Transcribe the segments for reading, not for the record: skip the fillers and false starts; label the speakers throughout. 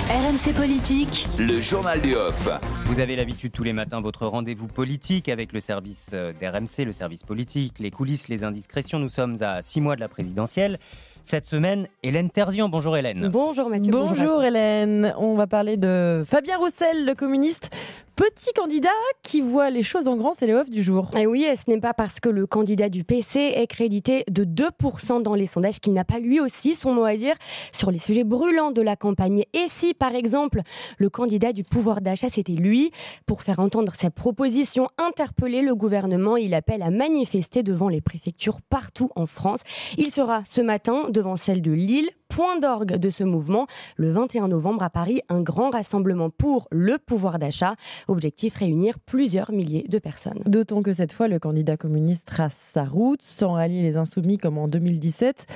Speaker 1: RMC Politique,
Speaker 2: le journal du off.
Speaker 3: Vous avez l'habitude tous les matins, votre rendez-vous politique avec le service d'RMC, le service politique, les coulisses, les indiscrétions. Nous sommes à 6 mois de la présidentielle. Cette semaine, Hélène Terzian. Bonjour Hélène.
Speaker 4: Bonjour Mathieu.
Speaker 5: Bonjour Hélène. On va parler de Fabien Roussel, le communiste. Petit candidat qui voit les choses en grand, c'est le off du jour.
Speaker 4: Et oui, ce n'est pas parce que le candidat du PC est crédité de 2% dans les sondages qu'il n'a pas lui aussi son mot à dire sur les sujets brûlants de la campagne. Et si, par exemple, le candidat du pouvoir d'achat, c'était lui, pour faire entendre sa proposition, interpeller le gouvernement, il appelle à manifester devant les préfectures partout en France. Il sera ce matin devant celle de Lille, point d'orgue de ce mouvement. Le 21 novembre à Paris, un grand rassemblement pour le pouvoir d'achat. Objectif, réunir plusieurs milliers de personnes.
Speaker 5: D'autant que cette fois, le candidat communiste trace sa route, sans rallier les insoumis comme en 2017.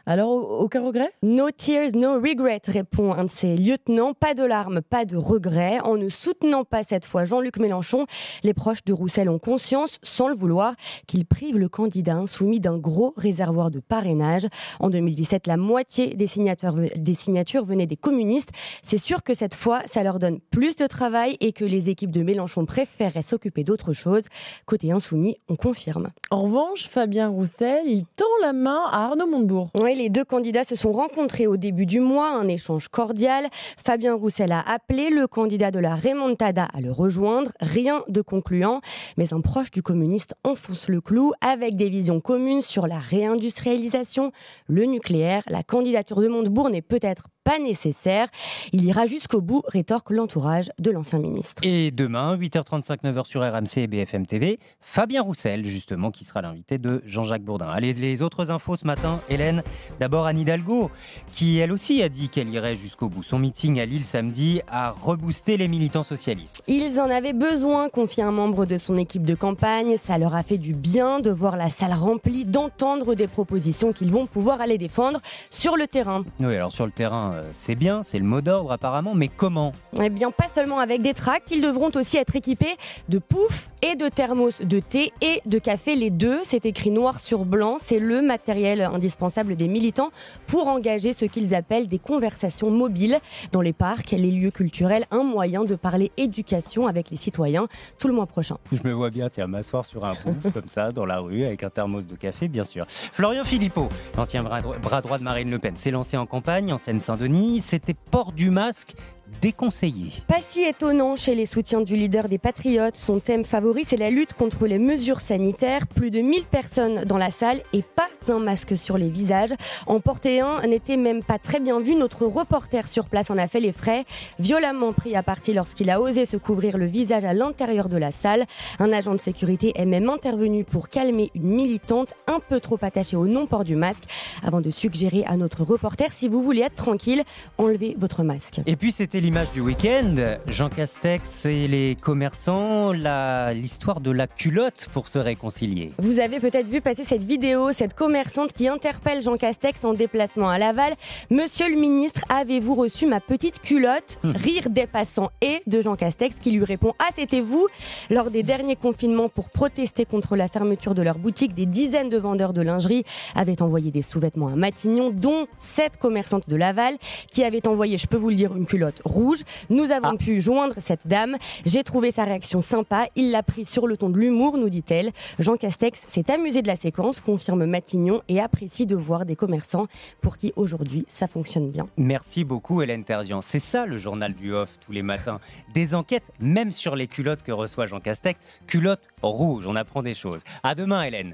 Speaker 5: Alors, aucun regret ?
Speaker 4: No tears, no regret, répond un de ses lieutenants. Pas de larmes, pas de regrets. En ne soutenant pas cette fois Jean-Luc Mélenchon, les proches de Roussel ont conscience, sans le vouloir, qu'il prive le candidat insoumis d'un gros réservoir de parrainage. En 2017, la moitié des signatures venaient des communistes. C'est sûr que cette fois, ça leur donne plus de travail et que les équipes de Mélenchon préféreraient s'occuper d'autre chose. Côté insoumis, on confirme.
Speaker 5: En revanche, Fabien Roussel, il tend la main à Arnaud Montebourg.
Speaker 4: Oui, les deux candidats se sont rencontrés au début du mois, un échange cordial. Fabien Roussel a appelé le candidat de la remontada à le rejoindre. Rien de concluant, mais un proche du communiste enfonce le clou avec des visions communes sur la réindustrialisation, le nucléaire. La candidature de Montebourg n'est peut-être pas nécessaire. Il ira jusqu'au bout, rétorque l'entourage de l'ancien ministre.
Speaker 3: Et demain, 8h35, 9h sur RMC et BFM TV, Fabien Roussel, justement, qui sera l'invité de Jean-Jacques Bourdin. Allez, les autres infos ce matin, Hélène. D'abord, Anne Hidalgo, qui elle aussi a dit qu'elle irait jusqu'au bout. Son meeting à Lille samedi a reboosté les militants socialistes.
Speaker 4: Ils en avaient besoin, confie un membre de son équipe de campagne. Ça leur a fait du bien de voir la salle remplie, d'entendre des propositions qu'ils vont pouvoir aller défendre sur le terrain.
Speaker 3: Oui, alors sur le terrain, c'est bien, c'est le mot d'ordre apparemment, mais comment ?
Speaker 4: Eh bien, pas seulement avec des tracts, ils devront aussi être équipés de poufs et de thermos de thé et de café, les deux. C'est écrit noir sur blanc, c'est le matériel indispensable des militants pour engager ce qu'ils appellent des conversations mobiles dans les parcs, les lieux culturels, un moyen de parler éducation avec les citoyens tout le mois prochain.
Speaker 3: Je me vois bien, tiens, m'asseoir sur un pouf comme ça, dans la rue, avec un thermos de café, bien sûr. Florian Philippot, l'ancien bras droit de Marine Le Pen, s'est lancé en campagne en Seine-Saint-Denis. C'était port du masque déconseillé.
Speaker 4: Pas si étonnant chez les soutiens du leader des Patriotes. Son thème favori, c'est la lutte contre les mesures sanitaires. Plus de 1000 personnes dans la salle et pas un masque sur les visages. En porter un n'était même pas très bien vu. Notre reporter sur place en a fait les frais. Violemment pris à partie lorsqu'il a osé se couvrir le visage à l'intérieur de la salle. Un agent de sécurité est même intervenu pour calmer une militante un peu trop attachée au non-port du masque avant de suggérer à notre reporter, si vous voulez être tranquille, enlevez votre masque.
Speaker 3: Et puis c'était l'image du week-end, Jean Castex et les commerçants, l'histoire de la culotte pour se réconcilier.
Speaker 4: Vous avez peut-être vu passer cette vidéo, cette commerçante qui interpelle Jean Castex en déplacement à Laval. Monsieur le ministre, avez-vous reçu ma petite culotte ? Rire des passants et de Jean Castex qui lui répond « Ah, c'était vous ?» Lors des derniers confinements pour protester contre la fermeture de leur boutique, des dizaines de vendeurs de lingerie avaient envoyé des sous-vêtements à Matignon, dont cette commerçante de Laval qui avait envoyé, je peux vous le dire, une culotte rouge. Nous avons pu joindre cette dame. J'ai trouvé sa réaction sympa. Il l'a pris sur le ton de l'humour, nous dit-elle. Jean Castex s'est amusé de la séquence, confirme Matignon, et apprécie de voir des commerçants pour qui aujourd'hui ça fonctionne bien.
Speaker 3: Merci beaucoup Hélène Terzian. C'est ça le journal du off tous les matins. Des enquêtes, même sur les culottes que reçoit Jean Castex. Culottes rouges, on apprend des choses. À demain Hélène.